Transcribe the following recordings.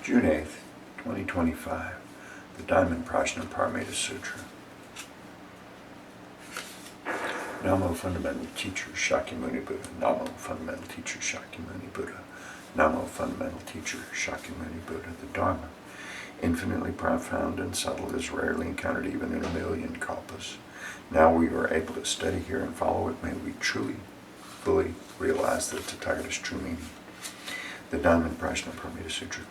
June 8th, 2025, the Diamond Prajnaparamita Sutra. Namo, Fundamental Teacher Shakyamuni Buddha. Namo, Fundamental Teacher Shakyamuni Buddha. Namo, Fundamental Teacher Shakyamuni Buddha. The Dharma, infinitely profound and subtle, is rarely encountered even in 1,000,000 kalpas. Now we are able to study here and follow it. May we truly, fully realize the Tathagata's true meaning. The Diamond Prajnaparamita Sutra.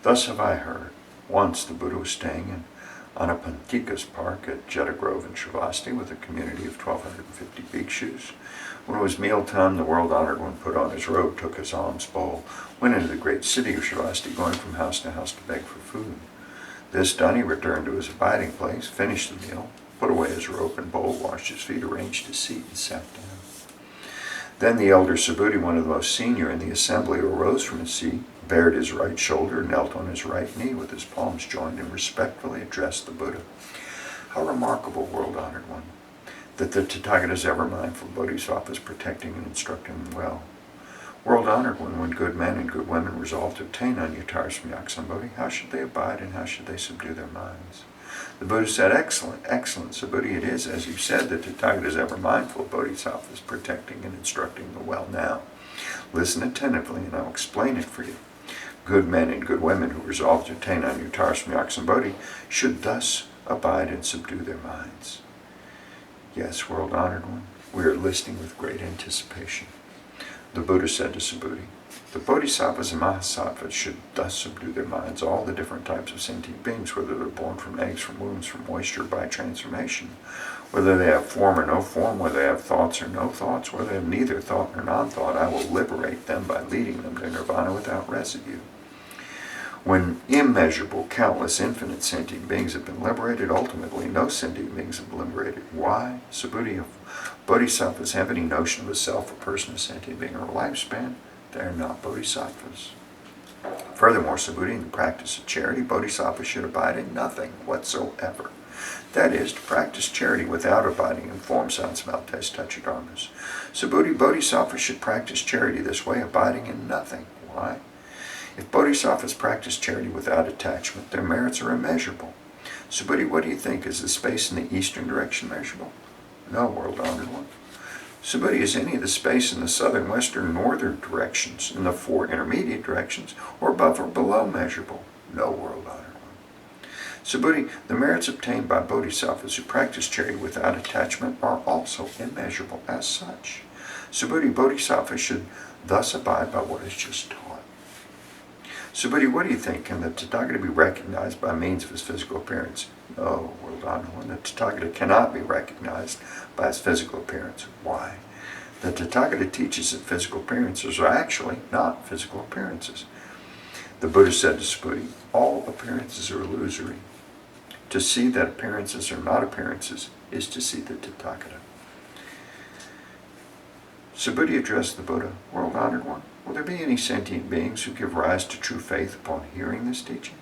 Thus have I heard. Once the Buddha was staying in Anapantikas Park at Jeta Grove in Shravasti with a community of 1,250 bhikshus. When it was mealtime, the world-honored one put on his robe, took his alms bowl, went into the great city of Shravasti, going from house to house to beg for food. This done, he returned to his abiding place, finished the meal, put away his robe and bowl, washed his feet, arranged his seat, and sat down. Then the elder Subhuti, one of the most senior in the assembly, arose from his seat, bared his right shoulder, knelt on his right knee with his palms joined, and respectfully addressed the Buddha. How remarkable, world-honored one, that the Tathagata is ever mindful of bodhisattvas, protecting and instructing them well. World-honored one, when good men and good women resolve to attain Anyutarsmyaksambodhi, how should they abide and how should they subdue their minds? The Buddha said, excellent, excellent, Subhuti, it is, as you said, that Tathagata is ever mindful of bodhisattvas, protecting and instructing the well. Now, listen attentively and I'll explain it for you. Good men and good women who resolve to attain Anyutarsmyaksambodhi should thus abide and subdue their minds. Yes, world-honored one, we are listening with great anticipation. The Buddha said to Subhuti, the bodhisattvas and mahasattvas should thus subdue their minds, all the different types of sentient beings, whether they're born from eggs, from wombs, from moisture, by transformation, whether they have form or no form, whether they have thoughts or no thoughts, whether they have neither thought nor non-thought, I will liberate them by leading them to nirvana without residue. When immeasurable, countless, infinite sentient beings have been liberated, ultimately no sentient beings have been liberated. Why? Subhuti, if bodhisattvas have any notion of a self, a person, a sentient being, or a lifespan, they are not bodhisattvas. Furthermore, Subhuti, in the practice of charity, bodhisattvas should abide in nothing whatsoever. That is, to practice charity without abiding in form, sound, smell, taste, touch, or dharmas. Subhuti, bodhisattvas should practice charity this way, abiding in nothing. Why? If bodhisattvas practice charity without attachment, their merits are immeasurable. Subhuti, what do you think? Is the space in the eastern direction measurable? No, world-honored one. Subhuti, is any of the space in the southern, western, northern directions, in the 4 intermediate directions, or above or below measurable? No, world-honored one. Subhuti, the merits obtained by bodhisattvas who practice charity without attachment are also immeasurable as such. Subhuti, bodhisattvas should thus abide by what is just taught. Subhuti, what do you think? Can the Tathagata be recognized by means of his physical appearance? No, world-honored one. The Tathagata cannot be recognized by his physical appearance. Why? The Tathagata teaches that physical appearances are actually not physical appearances. The Buddha said to Subhuti, all appearances are illusory. To see that appearances are not appearances is to see the Tathagata. Subhuti addressed the Buddha, world-honored one, will there be any sentient beings who give rise to true faith upon hearing this teaching?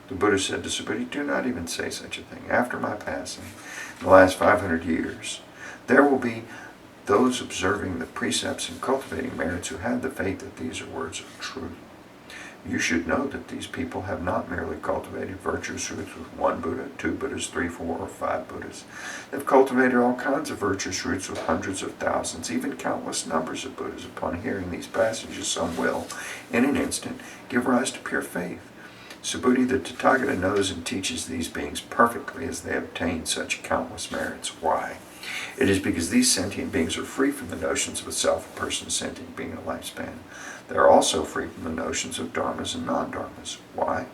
The Buddha said to Subhuti, do not even say such a thing. After my passing, in the last 500 years, there will be those observing the precepts and cultivating merits who have the faith that these are words of truth. You should know that these people have not merely cultivated virtuous roots with 1 Buddha, 2 Buddhas, 3, 4, or 5 Buddhas. They've cultivated all kinds of virtuous roots with hundreds of thousands, even countless numbers of Buddhas. Upon hearing these passages, some will, in an instant, give rise to pure faith. Subhuti, the Tathagata knows and teaches these beings perfectly as they obtain such countless merits. Why? It is because these sentient beings are free from the notions of a self, a person, a sentient being, a lifespan. They are also free from the notions of dharmas and non-dharmas. Why?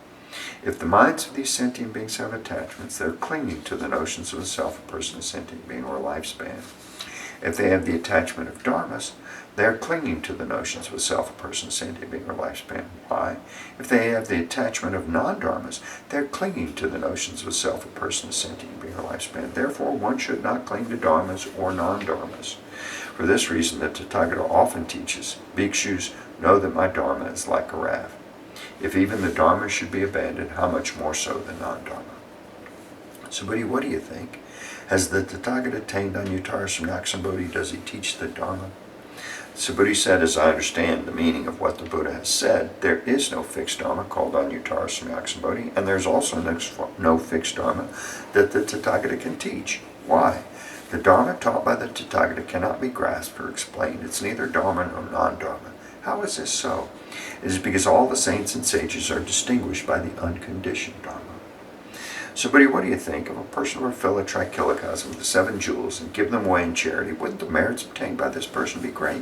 If the minds of these sentient beings have attachments, they are clinging to the notions of a self, a person, a sentient being, or a lifespan. If they have the attachment of dharmas, they are clinging to the notions of a self, a person, a sentient being, or lifespan. Why? If they have the attachment of non-dharmas, they are clinging to the notions of a self, a person, a sentient being, or lifespan. Therefore, one should not cling to dharmas or non-dharmas. For this reason, the Tathagata often teaches, bhikshus, know that my dharma is like a raft. If even the dharma should be abandoned, how much more so the non-dharma? Subhuti, what do you think? Has the Tathagata attained Anyutarsmyaksambodhi? Does he teach the dharma? Subhuti said, as I understand the meaning of what the Buddha has said, there is no fixed Dharma called Anuttara Samyaksambodhi, and there's also no fixed Dharma that the Tathagata can teach. Why? The Dharma taught by the Tathagata cannot be grasped or explained. It's neither Dharma nor non-Dharma. How is this so? It is because all the saints and sages are distinguished by the unconditioned Dharma. So, buddy, what do you think? If a person were to fill a trichilocosm with the 7 jewels and give them away in charity, wouldn't the merits obtained by this person be great?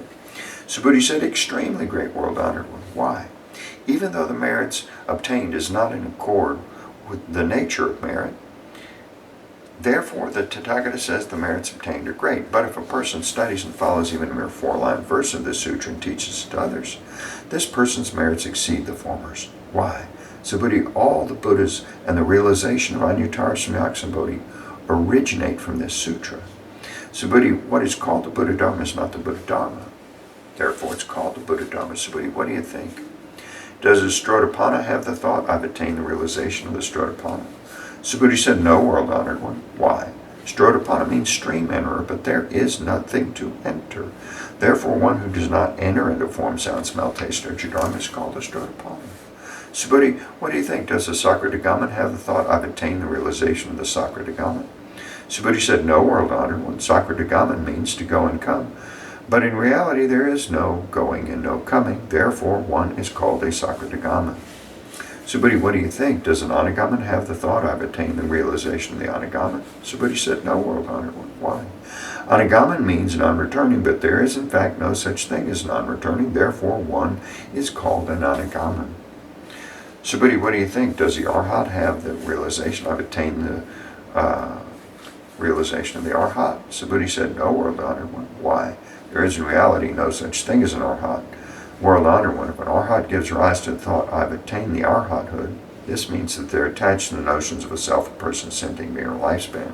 Subhuti said, extremely great, world-honored one. Why? Even though the merits obtained is not in accord with the nature of merit, therefore the Tathagata says the merits obtained are great. But if a person studies and follows even a mere 4-line verse of the sutra and teaches it to others, this person's merits exceed the former's. Why? Subhuti, all the Buddhas and the realization of Anuttara Samyaksambodhi originate from this sutra. Subhuti, what is called the Buddha Dharma is not the Buddha Dharma. Therefore, it's called the Buddha Dharma. Subhuti, what do you think? Does the Strodapana have the thought, I've attained the realization of the Strodapana? Subhuti said, no, world-honored one. Why? Strodapana means stream enterer, but there is nothing to enter. Therefore, one who does not enter into form, sound, smell, taste, or Dharma is called a Strodapana. Subhuti, what do you think? Does the Sakradagaman have the thought, I've attained the realization of the Sakradagaman? Subhuti said, no, world-honored one. Sakradagaman means to go and come. But in reality, there is no going and no coming. Therefore, one is called a Sakradagaman. Subhuti, what do you think? Does an Anagaman have the thought, I've attained the realization of the Anagaman? Subhuti said, no, world-honored one. Why? Anagaman means non-returning, but there is in fact no such thing as non-returning. Therefore, one is called an Anagaman. Subhuti, what do you think? Does the Arhat have the realization, I've attained the realization of the Arhat? Subhuti said, no, world-honored one. Why? There is in reality no such thing as an Arhat. World-honored one, if an Arhat gives rise to the thought, I've attained the Arhathood, this means that they're attached to the notions of a self, a person, sentient being, or lifespan.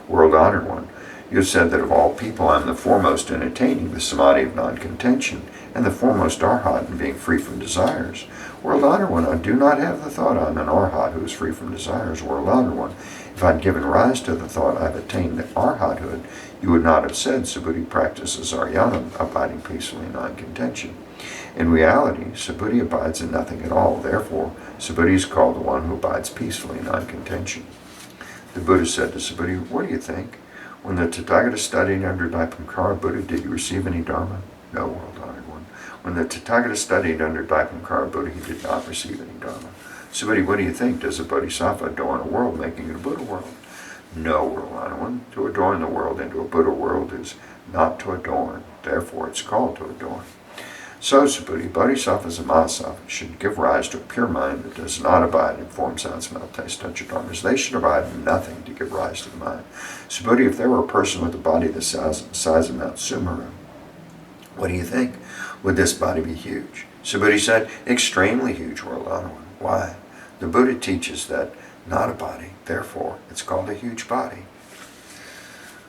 World-honored one, you have said that of all people I'm the foremost in attaining the samadhi of non-contention, and the foremost Arhat in being free from desires. World-honored one, I do not have the thought I'm an Arhat who is free from desires. World-honored one, if I'd given rise to the thought I've attained the Arhathood, you would not have said Subhuti practices Aryanam, abiding peacefully in non-contention. In reality, Subhuti abides in nothing at all. Therefore, Subhuti is called the one who abides peacefully in non-contention. The Buddha said to Subhuti, what do you think? When the Tathagata studied under Daipankara Buddha, did he receive any Dharma? No, world-honored one. When the Tathagata studied under Daipankara Buddha, he did not receive any Dharma. Subhuti, what do you think? Does a Bodhisattva adorn a world, making it a Buddha world? No, world-honored one. To adorn the world into a Buddha world is not to adorn. Therefore, it's called to adorn. So, Subhuti, Bodhisattvas and Mahasattvas should give rise to a pure mind that does not abide in form, sound, smell, taste, touch, or dharmas. They should abide in nothing to give rise to the mind. Subhuti, if there were a person with a body the size of Mount Sumeru, what do you think? Would this body be huge? Subhuti said, extremely huge, world-honored one. Why? The Buddha teaches that not a body, therefore it's called a huge body.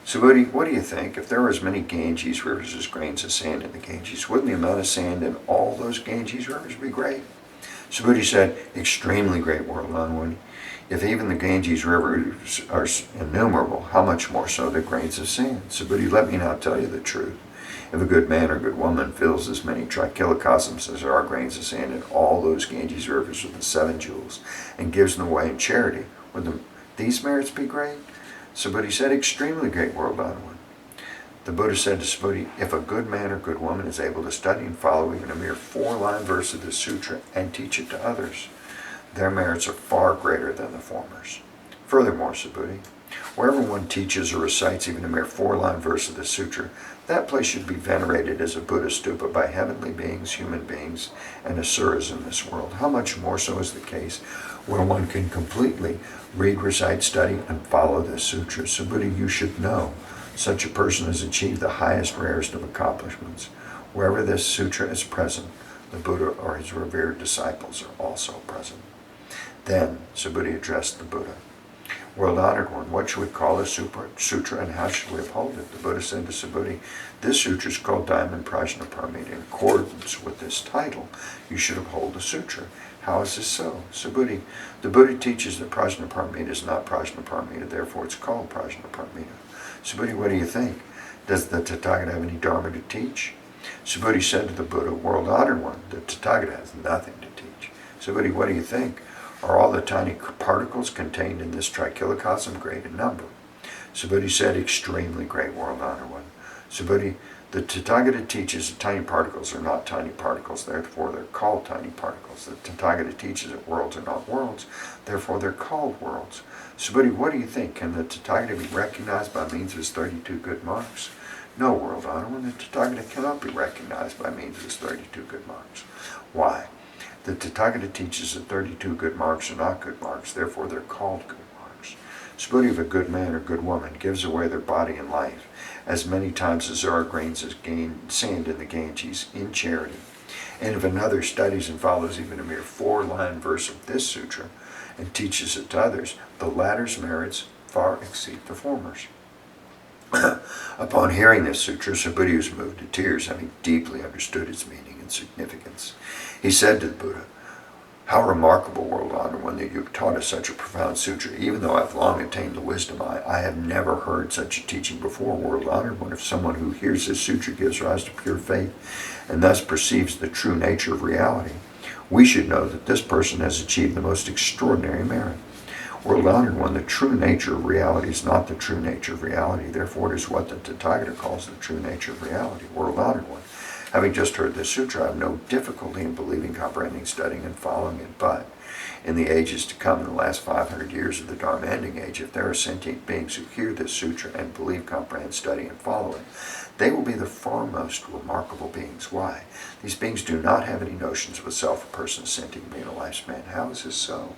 Subhuti, what do you think? If there were as many Ganges rivers as grains of sand in the Ganges, wouldn't the amount of sand in all those Ganges rivers be great? Subhuti said, extremely great, world-honored one. If even the Ganges rivers are innumerable, how much more so the grains of sand? Subhuti, let me now tell you the truth. If a good man or good woman fills as many trichilocosms as there are grains of sand in all those Ganges rivers with the 7 jewels and gives them away in charity, would these merits be great? Subhuti said, extremely great, world-honored one. The Buddha said to Subhuti, if a good man or good woman is able to study and follow even a mere 4-line verse of the sutra and teach it to others, their merits are far greater than the former's. Furthermore, Subhuti, wherever one teaches or recites even a mere 4-line verse of the sutra, that place should be venerated as a Buddha stupa by heavenly beings, human beings, and asuras in this world. How much more so is the case where one can completely read, recite, study, and follow this sutra? Subhuti, you should know such a person has achieved the highest, rarest of accomplishments. Wherever this sutra is present, the Buddha or his revered disciples are also present. Then Subhuti addressed the Buddha. World-honored one, what should we call this sutra and how should we uphold it? The Buddha said to Subhuti, this sutra is called Diamond Prajnaparamita. In accordance with this title, you should uphold the sutra. How is this so? Subhuti, the Buddha teaches that Prajnaparamita is not Prajnaparamita, therefore it's called Prajnaparamita. Subhuti, what do you think? Does the Tathagata have any Dharma to teach? Subhuti said to the Buddha, world-honored one, the Tathagata has nothing to teach. Subhuti, what do you think? Are all the tiny particles contained in this trichilocosm great in number? Subhuti said, extremely great, world-honored one. Subhuti, the Tathagata teaches that tiny particles are not tiny particles, therefore they're called tiny particles. The Tathagata teaches that worlds are not worlds, therefore they're called worlds. Subhuti, what do you think? Can the Tathagata be recognized by means of his 32 good marks? No, world-honored one, the Tathagata cannot be recognized by means of his 32 good marks. Why? The Tathagata teaches that 32 good marks are not good marks, therefore they're called good marks. Subhuti, if a good man or good woman gives away their body and life as many times as there are grains of sand in the Ganges in charity, and if another studies and follows even a mere 4-line verse of this sutra and teaches it to others, the latter's merits far exceed the former's. Upon hearing this sutra, Subhuti was moved to tears, having deeply understood its meaning and significance. He said to the Buddha, how remarkable, world-honored one, that you have taught us such a profound sutra. Even though I have long attained the wisdom, I have never heard such a teaching before, world-honored one. If someone who hears this sutra gives rise to pure faith and thus perceives the true nature of reality, we should know that this person has achieved the most extraordinary merit. World-honored one, the true nature of reality is not the true nature of reality. Therefore, it is what the Tathagata calls the true nature of reality. World-honored one, having just heard this sutra, I have no difficulty in believing, comprehending, studying, and following it. But in the ages to come, in the last 500 years of the Dharma ending age, if there are sentient beings who hear this sutra and believe, comprehend, study, and follow it, they will be the foremost remarkable beings. Why? These beings do not have any notions of a self, a person, a sentient being, a lifespan. How is this so?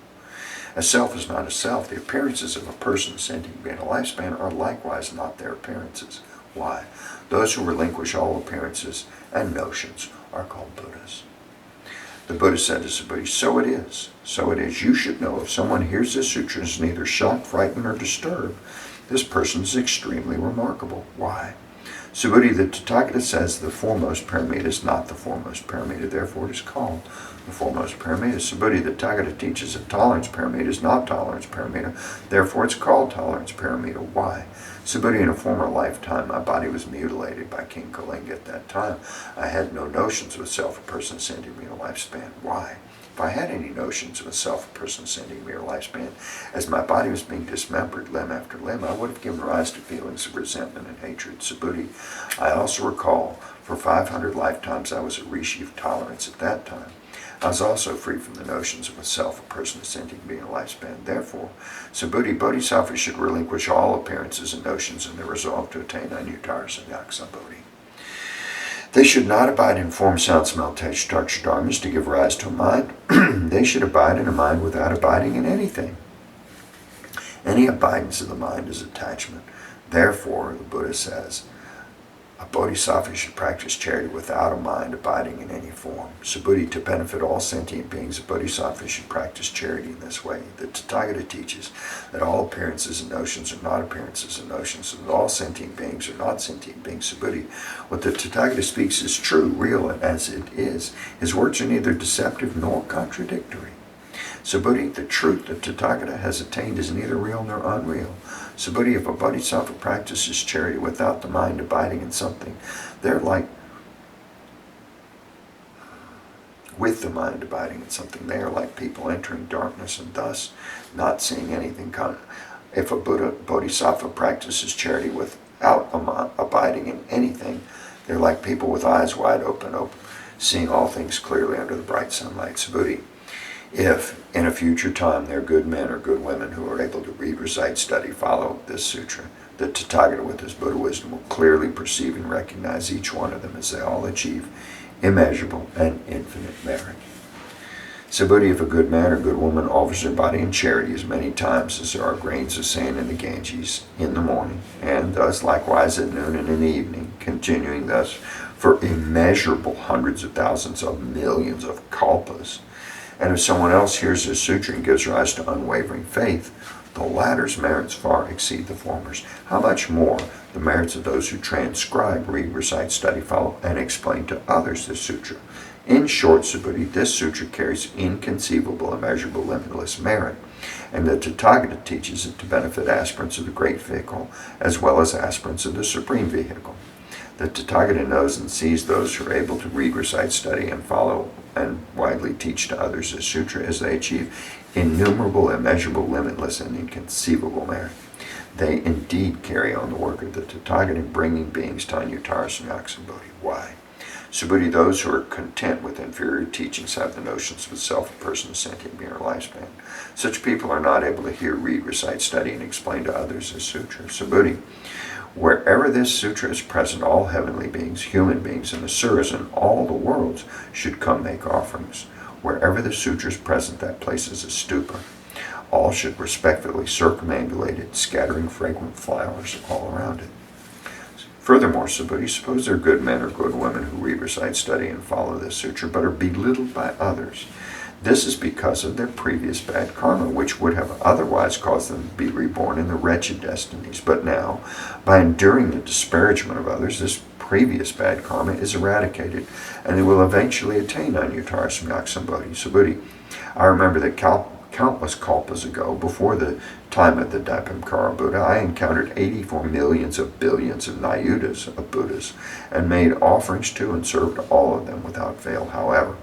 A self is not a self. The appearances of a person, a sentient being, a lifespan are likewise not their appearances. Why? Those who relinquish all appearances and notions are called Buddhas. The Buddha said to Subhuti, so it is. So it is. You should know if someone hears this sutra and is neither shocked, frightened, or disturbed, this person is extremely remarkable. Why? Subhuti, the Tathagata says the foremost paramita is not the foremost paramita, therefore it is called the foremost paramita. Subhuti, the Tathagata teaches that tolerance paramita is not tolerance paramita, therefore it's called tolerance paramita. Why? Subhuti, in a former lifetime, my body was mutilated by King Kalinga. At that time, I had no notions of a self, a person, sending me a lifespan. Why? If I had any notions of a self, a person, sending me a lifespan, as my body was being dismembered limb after limb, I would have given rise to feelings of resentment and hatred. Subhuti, I also recall, for 500 lifetimes I was a rishi of tolerance. At that time, I was also free from the notions of a self, a person, a sentient being, a lifespan. Therefore, Subhuti, bodhisattvas should relinquish all appearances and notions in their resolve to attain anuttara samyak bodhi. They should not abide in form, sound, smell, taste, touch, dharmas to give rise to a mind. They should abide in a mind without abiding in anything. Any abidance of the mind is attachment. Therefore, the Buddha says, a bodhisattva should practice charity without a mind abiding in any form. Subhuti, to benefit all sentient beings, a bodhisattva should practice charity in this way. The Tathagata teaches that all appearances and notions are not appearances and notions, and that all sentient beings are not sentient beings. Subhuti, what the Tathagata speaks is true, real, as it is. His words are neither deceptive nor contradictory. Subhuti, the truth that Tathagata has attained is neither real nor unreal. Subhuti, if a bodhisattva practices charity without the mind abiding in something, they're like, with the mind abiding in something, they are like people entering darkness and thus not seeing anything. If a bodhisattva practices charity without abiding in anything, they're like people with eyes wide open, seeing all things clearly under the bright sunlight. Subhuti, if in a future time there are good men or good women who are able to read, recite, study, follow this sutra, the Tathagata with his Buddha wisdom will clearly perceive and recognize each one of them as they all achieve immeasurable and infinite merit. Subhuti, if a good man or good woman offers their body in charity as many times as there are grains of sand in the Ganges in the morning, and thus likewise at noon and in the evening, continuing thus for immeasurable hundreds of thousands of millions of kalpas, and if someone else hears this sutra and gives rise to unwavering faith, the latter's merits far exceed the former's. How much more the merits of those who transcribe, read, recite, study, follow, and explain to others this sutra. In short, Subhuti, this sutra carries inconceivable, immeasurable, limitless merit, and the Tathagata teaches it to benefit aspirants of the great vehicle as well as aspirants of the supreme vehicle. The Tathagata knows and sees those who are able to read, recite, study, and follow and widely teach to others the Sutra as they achieve innumerable, immeasurable, limitless, and inconceivable merit. They indeed carry on the work of the Tathagata, bringing beings to Anuttara Samyaksambodhi. Why? Subhuti, those who are content with inferior teachings have the notions of self, a person, a sentient being, or lifespan. Such people are not able to hear, read, recite, study, and explain to others the Sutra. Subhuti, wherever this Sutra is present, all heavenly beings, human beings, and asuras in all the worlds should come make offerings. Wherever the Sutra is present, that place is a stupa. All should respectfully circumambulate it, scattering fragrant flowers all around it. Furthermore, Subhuti, suppose there are good men or good women who read, recite, study, and follow this Sutra, but are belittled by others. This is because of their previous bad karma, which would have otherwise caused them to be reborn in the wretched destinies. But now, by enduring the disparagement of others, this previous bad karma is eradicated, and they will eventually attain Anuttara Samyaksambodhi. Subhuti, I remember that countless kalpas ago, before the time of the Dipamkara Buddha, I encountered 84 millions of billions of nayutas of Buddhas, and made offerings to and served all of them without fail. However,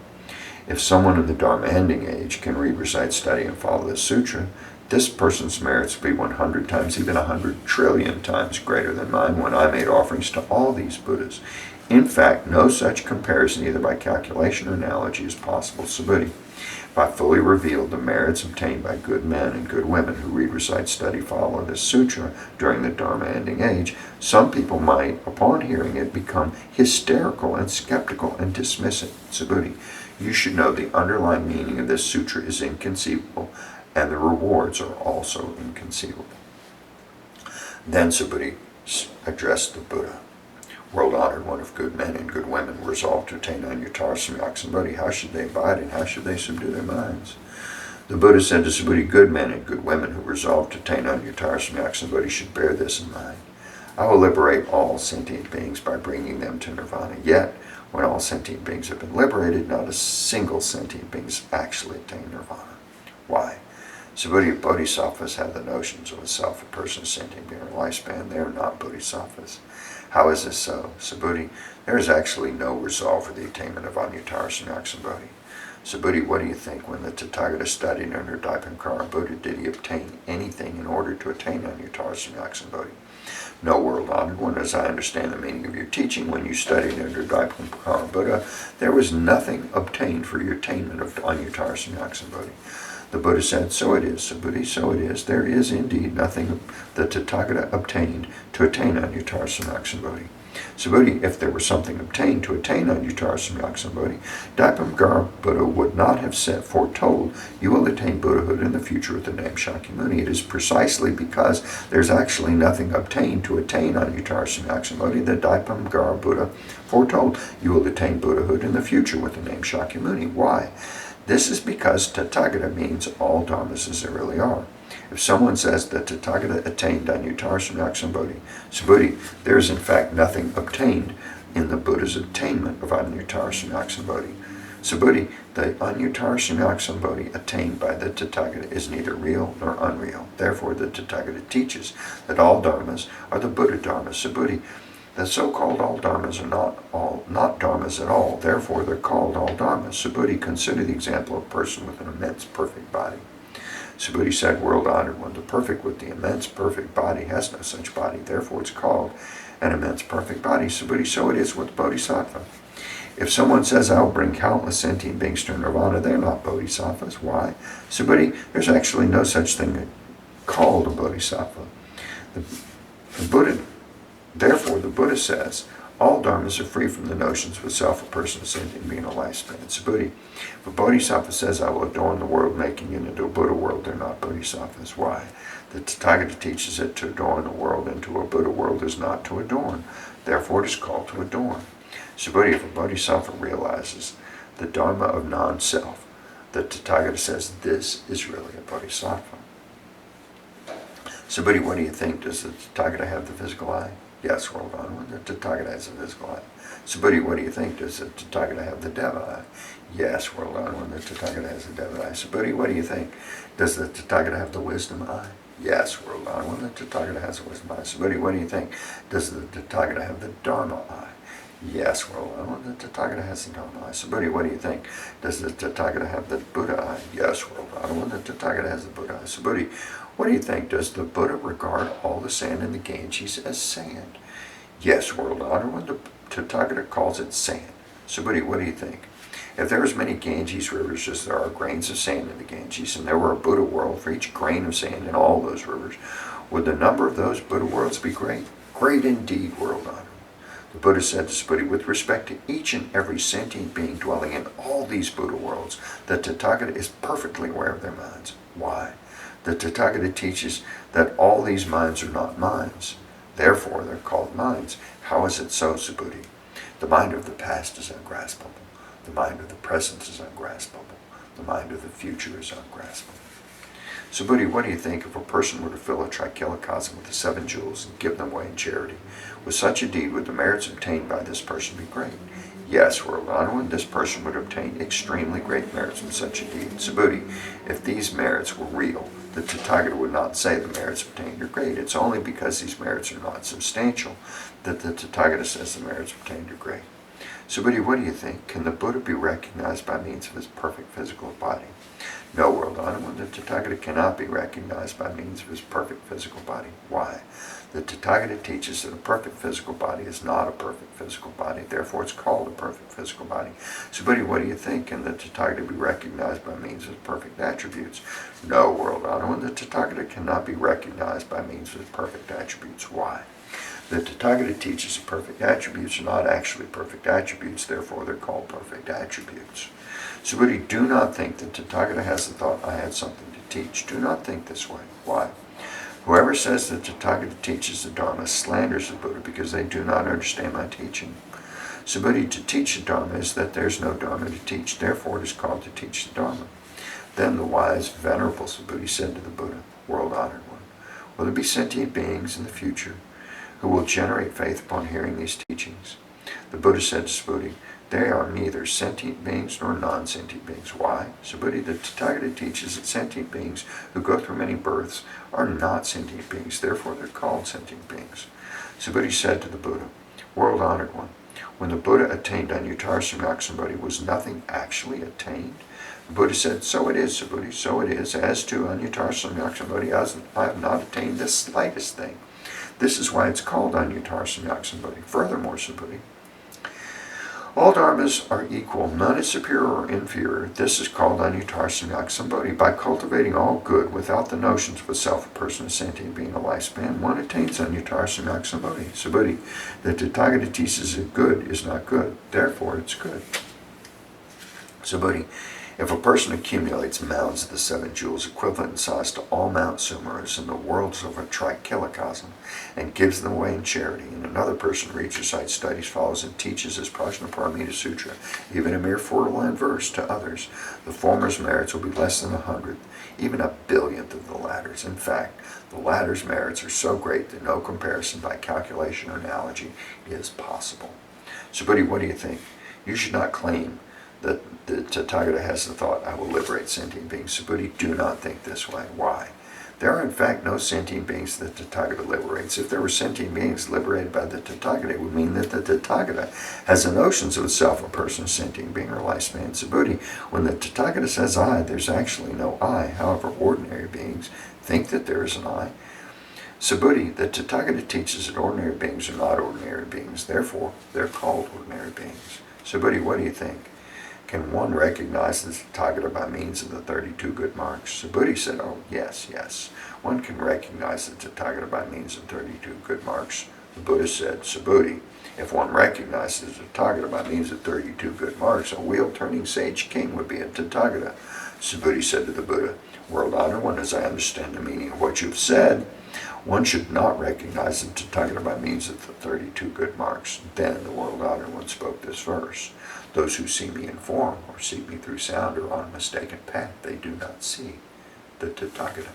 if someone in the Dharma ending age can read, recite, study, and follow this sutra, this person's merits will be 100 times, even 100 trillion times greater than mine when I made offerings to all these Buddhas. In fact, no such comparison, either by calculation or analogy, is possible. Subhuti, if I fully revealed the merits obtained by good men and good women who read, recite, study, follow this sutra during the Dharma ending age, some people might, upon hearing it, become hysterical and skeptical and dismiss it. Subhuti, you should know the underlying meaning of this sutra is inconceivable, and the rewards are also inconceivable. Then Subhuti addressed the Buddha. World-honored one of good men and good women, resolved to attain Anuttara Samyaksambodhi. How should they abide and how should they subdue their minds? The Buddha said to Subhuti, good men and good women who resolve to attain Anuttara Samyaksambodhi should bear this in mind. I will liberate all sentient beings by bringing them to nirvana. Yet, when all sentient beings have been liberated, not a single sentient being has actually attained nirvana. Why? Subhuti, bodhisattvas have the notions of a self, a person, a sentient being, or lifespan. They are not bodhisattvas. How is this so? Subhuti, there is actually no resolve for the attainment of Anuttara Samyaksambodhi. Subhuti, what do you think? When the Tathagata studied under Dipamkara Buddha, did he obtain anything in order to attain Anuttara Samyaksambodhi? No, world-honored one, as I understand the meaning of your teaching, when you studied under Dipamkara Buddha, there was nothing obtained for your attainment of Anuttara Samyaksambodhi. The Buddha said, so it is, Subhuti, so it is. There is indeed nothing the Tathagata obtained to attain Anuttara Samyaksambodhi. Subhuti, if there were something obtained to attain Anuttara Samyaksambodhi, Dipamkara Buddha would not have foretold, you will attain Buddhahood in the future with the name Shakyamuni. It is precisely because there's actually nothing obtained to attain Anuttara Samyaksambodhi that Dipamkara Buddha foretold, you will attain Buddhahood in the future with the name Shakyamuni. Why? This is because Tathagata means all dharmas as they really are. If someone says that Tathagata attained Anuttara Samyaksambodhi, Subhuti, there is in fact nothing obtained in the Buddha's attainment of Anuttara Samyaksambodhi. Subhuti, the Anuttara Samyaksambodhi attained by the Tathagata is neither real nor unreal. Therefore, the Tathagata teaches that all dharmas are the Buddha dharmas. Subhuti, the so-called all dharmas are not dharmas at all. Therefore, they're called all dharmas. Subhuti, consider the example of a person with an immense perfect body. Subhuti said, world-honored one, the perfect with the immense perfect body has no such body. Therefore, it's called an immense perfect body. Subhuti, so it is with bodhisattva. If someone says, I'll bring countless sentient beings to nirvana, they're not bodhisattvas. Why? Subhuti, there's actually no such thing called a bodhisattva. The Buddha Therefore, the Buddha says, all dharmas are free from the notions of a self, a person, a sentient being, a lifespan. Subhuti, if a bodhisattva says, I will adorn the world, making it into a Buddha world, they're not bodhisattvas. Why? The Tathagata teaches that to adorn the world into a Buddha world is not to adorn. Therefore, it is called to adorn. Subhuti, if a bodhisattva realizes the dharma of non-self, the Tathagata says, this is really a bodhisattva. Subhuti, what do you think? Does the Tathagata have the physical eye? Yes, world-honored, the Tathagata has a physical eye. Subhuti, what do you think? Does the Tathagata have the Deva eye? Yes, world-honored, the Tathagata has a Deva eye. Subhuti, what do you think? Does the Tathagata have the wisdom eye? Yes, world honored one, the Tathagata has a wisdom eye. Subhuti, what do you think? Does the Tathagata have the Dharma eye? Yes, world honored one, the Tathagata has the Dharma eye. Subhuti, what do you think? Does the Tathagata have the Buddha eye? Yes, world honored one, the Tathagata has the Buddha eye. Subhuti, what do you think? Does the Buddha regard all the sand in the Ganges as sand? Yes, world honored one, the Tathagata calls it sand. Subhuti, what do you think? If there are as many Ganges rivers as there are grains of sand in the Ganges, and there were a Buddha world for each grain of sand in all those rivers, would the number of those Buddha worlds be great? Great indeed, world honored. The Buddha said to Subhuti, with respect to each and every sentient being dwelling in all these Buddha worlds, the Tathagata is perfectly aware of their minds. Why? The Tathagata teaches that all these minds are not minds. Therefore, they're called minds. How is it so, Subhuti? The mind of the past is ungraspable. The mind of the present is ungraspable. The mind of the future is ungraspable. Subhuti, what do you think if a person were to fill a trichilocosm with the 7 jewels and give them away in charity? With such a deed, would the merits obtained by this person be great? Yes, world honored one, this person would obtain extremely great merits from such a deed. Subhuti, if these merits were real, the Tathagata would not say the merits obtained are great. It's only because these merits are not substantial that the Tathagata says the merits obtained are great. Subhuti, what do you think? Can the Buddha be recognized by means of his perfect physical body? No, world honored one, the Tathagata cannot be recognized by means of his perfect physical body. Why? The Tathagata teaches that a perfect physical body is not a perfect physical body, therefore it's called a perfect physical body. Subhuti, what do you think? Can the Tathagata be recognized by means of his perfect attributes? No, world honored one, the Tathagata cannot be recognized by means of his perfect attributes. Why? The Tathagata teaches that perfect attributes are not actually perfect attributes, therefore they're called perfect attributes. Subhuti, do not think that Tathagata has the thought, I had something to teach. Do not think this way. Why? Whoever says that Tathagata teaches the Dharma slanders the Buddha because they do not understand my teaching. Subhuti, to teach the Dharma is that there's no Dharma to teach, therefore it is called to teach the Dharma. Then the wise, venerable Subhuti said to the Buddha, world honored one, will there be sentient beings in the future who will generate faith upon hearing these teachings? The Buddha said to Subhuti, they are neither sentient beings nor non-sentient beings. Why? Subhuti, the Tathagata teaches that sentient beings who go through many births are not sentient beings, therefore they're called sentient beings. Subhuti said to the Buddha, world honored one, when the Buddha attained Anuttara Samyak was nothing actually attained? The Buddha said, so it is, Subhuti, so it is. As to Anuttara Samyak I have not attained the slightest thing. This is why it's called Anuttara Samyak. Furthermore, Subhuti, all dharmas are equal, none is superior or inferior. This is called Anuttara Samyak. By cultivating all good without the notions of a self, a person, a sentient being, a lifespan, one attains Anuttara Samyak. Subhuti, the Tathagata teaches that good is not good, therefore it's good. Subhuti, if a person accumulates mounds of the 7 jewels equivalent in size to all Mount Sumeras in the worlds of a trichilocosm and gives them away in charity, and another person reads, recites, studies, follows, and teaches his Prajnaparamita Sutra, even a mere 4-line verse, to others, the former's merits will be less than 100th, even a 1,000,000th of the latter's. In fact, the latter's merits are so great that no comparison by calculation or analogy is possible. Subhuti, what do you think? You should not claim that the Tathagata has the thought, I will liberate sentient beings. Subhuti, do not think this way. Why? There are in fact no sentient beings that the Tathagata liberates. If there were sentient beings liberated by the Tathagata, it would mean that the Tathagata has the notions of itself, a person, a sentient being, or lifespan. Subhuti, when the Tathagata says I, there's actually no I. However, ordinary beings think that there is an I. Subhuti, the Tathagata teaches that ordinary beings are not ordinary beings. Therefore, they're called ordinary beings. Subhuti, what do you think? Can one recognize the Tathagata by means of the 32 good marks? Subhuti said, oh, yes, yes. One can recognize the Tathagata by means of 32 good marks. The Buddha said, Subhuti, if one recognizes the Tathagata by means of 32 good marks, a wheel-turning sage king would be a Tathagata. Subhuti said to the Buddha, world honored one, as I understand the meaning of what you've said, one should not recognize the Tathagata by means of the 32 good marks. Then the world honored one spoke this verse. Those who see me in form or see me through sound are on a mistaken path. They do not see the Tathagata.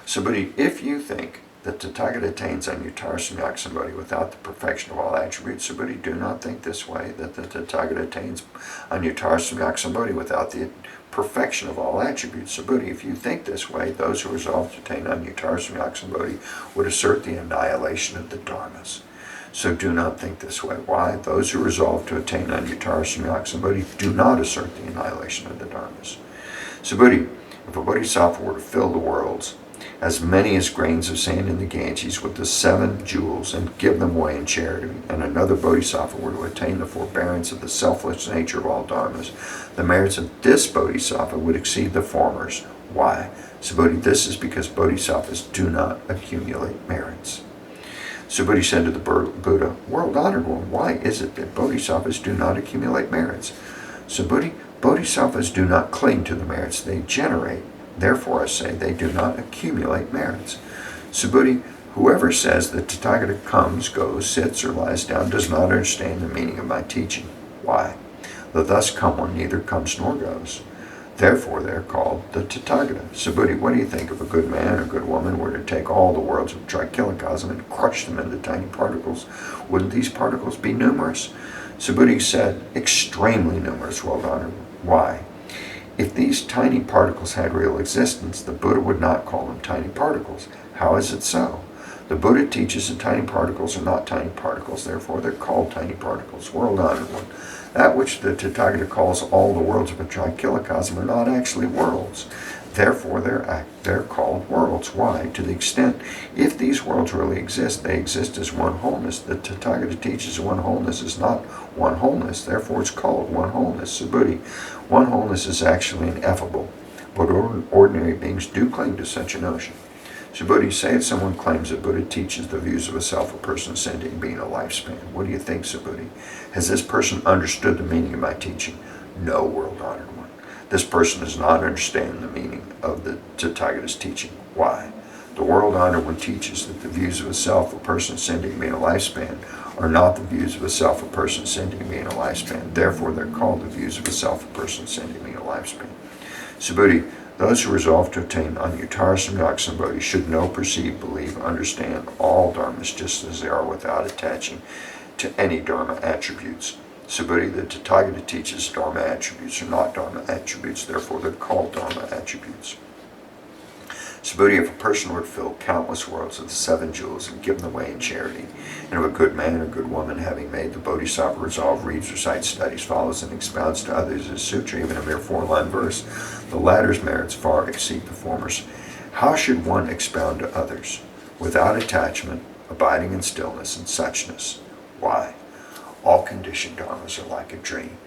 Subhuti, if you think that Tathagata attains Anuttara Samyak without the perfection of all attributes, Subhuti, do not think this way, that the Tathagata attains Anuttara Samyak without the perfection of all attributes. So Buddha, if you think this way, those who resolve to attain Anyuttara Samyak Bodhi would assert the annihilation of the dharmas. So do not think this way. Why? Those who resolve to attain Anyuttara Samyak Bodhi do not assert the annihilation of the dharmas. So Buddha, if a bodhisattva were to fill the worlds, as many as grains of sand in the Ganges, with the 7 jewels and give them away in charity, and another bodhisattva were to attain the forbearance of the selfless nature of all dharmas, the merits of this bodhisattva would exceed the former's. Why? So Buddha, this is because bodhisattvas do not accumulate merits. So Buddha said to the Buddha, world honored one, why is it that bodhisattvas do not accumulate merits? So Buddha, bodhisattvas do not cling to the merits they generate. Therefore, I say they do not accumulate merits. Subhuti, whoever says that Tathagata comes, goes, sits, or lies down does not understand the meaning of my teaching. Why? The thus come one neither comes nor goes. Therefore, they are called the Tathagata. Subhuti, what do you think if a good man or good woman were to take all the worlds of Trikilakasam and crush them into tiny particles? Wouldn't these particles be numerous? Subhuti said, extremely numerous, well done. Why? If these tiny particles had real existence, the Buddha would not call them tiny particles. How is it so? The Buddha teaches that tiny particles are not tiny particles, therefore they're called tiny particles. World honored one. That which the Tathagata calls all the worlds of a Trikilakasam are not actually worlds. Therefore they're called worlds. Why? To the extent, if these worlds really exist, they exist as one wholeness. The Tathagata teaches one wholeness is not one wholeness, therefore it's called one wholeness. Subhuti, one wholeness is actually ineffable, but ordinary beings do cling to such a notion. Subhuti, say if someone claims that Buddha teaches the views of a self, a person sentient being, a lifespan. What do you think, Subhuti? Has this person understood the meaning of my teaching? No, world honored one. This person does not understand the meaning of the Tathagata's teaching. Why? The world honored one teaches that the views of a self, a person sentient being, a lifespan are not the views of a self, a person sentient being, a lifespan. Therefore, they're called the views of a self, a person sentient being, a lifespan. Subhuti, those who resolve to attain Anyuttara Samyak Bodhi should know, perceive, believe, understand all dharmas just as they are without attaching to any dharma attributes. Subhuti, the Tathagata teaches dharma attributes are not dharma attributes, therefore they're called dharma attributes. Subhuti, if a person were to fill countless worlds with the 7 jewels and give them away in charity, and if a good man or good woman, having made the Bodhisattva resolve, reads, recites, studies, follows, and expounds to others a sutra, even a mere 4-line verse, the latter's merits far exceed the former's. How should one expound to others? Without attachment, abiding in stillness and suchness. Why? All conditioned dharmas are like a dream,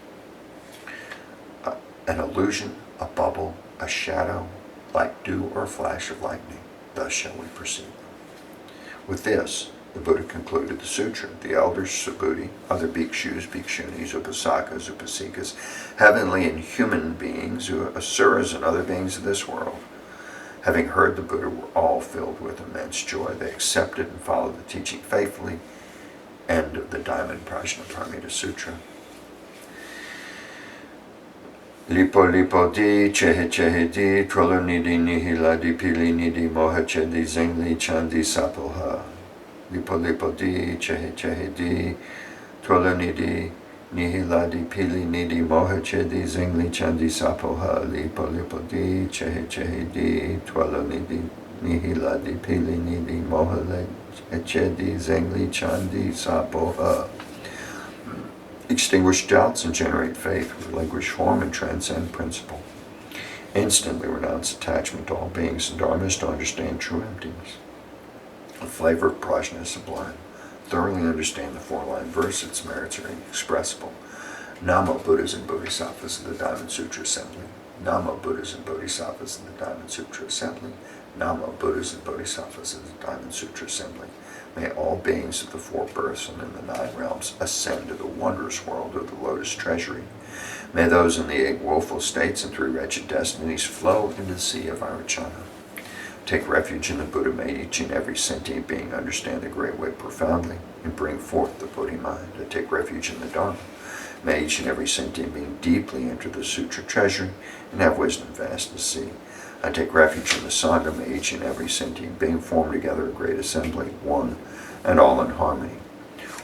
an illusion, a bubble, a shadow, like dew or a flash of lightning. Thus shall we perceive them. With this, the Buddha concluded the sutra. The elders, Subhuti, other bhikshus, bhikshunis, upasakas, upasikas, heavenly and human beings, asuras and other beings of this world, having heard the Buddha, were all filled with immense joy. They accepted and followed the teaching faithfully. End of the Diamond Prajnaparamita Sutra. Lipo lipo di, chehe chehe di, trolo nidi nihila di pili nidi moha chedi zengli chandi sapoha. Lipo lipo di, chehe chehe di, trolo nidi nihila di pili nidi moha chedi zengli chandi sapoha. Lipo lipo di, chehe chehe di, trolo nidi nihila di pili nidi moha chedi zengli chandi sapoha. Extinguish doubts and generate faith, relinquish form and transcend principle. Instantly renounce attachment to all beings and dharmas to understand true emptiness. The flavor of prajna is sublime. Thoroughly understand the 4-line verse, its merits are inexpressible. Namo Buddhas and Bodhisattvas of the Diamond Sutra Assembly. Namo Buddhas and Bodhisattvas of the Diamond Sutra Assembly. Namo Buddhas and Bodhisattvas of the Diamond Sutra Assembly. May all beings of the 4 births and in the 9 realms ascend to the wondrous world of the lotus treasury. May those in the 8 woeful states and 3 wretched destinies flow into the sea of Aruchana. Take refuge in the Buddha. May each and every sentient being understand the great way profoundly and bring forth the Buddha mind. I take refuge in the Dharma. May each and every sentient being deeply enter the Sutra treasury and have wisdom vast as sea. I take refuge in the Sangha. May each and every sentient being form together a great assembly, one and all in harmony.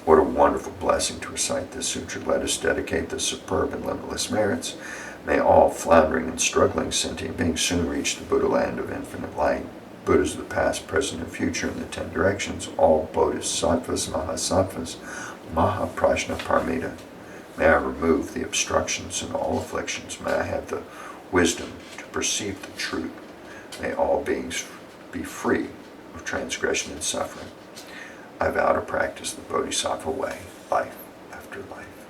What a wonderful blessing to recite this sutra. Let us dedicate the superb and limitless merits May all floundering and struggling sentient beings soon reach the Buddha land of infinite light. Buddhas of the past, present, and future in the 10 directions, all bodhisattvas, mahasattvas, mahaprajnaparamita. May I remove the obstructions and all afflictions. May I have the wisdom to perceive the truth. May all beings be free of transgression and suffering. I vow to practice the Bodhisattva way, life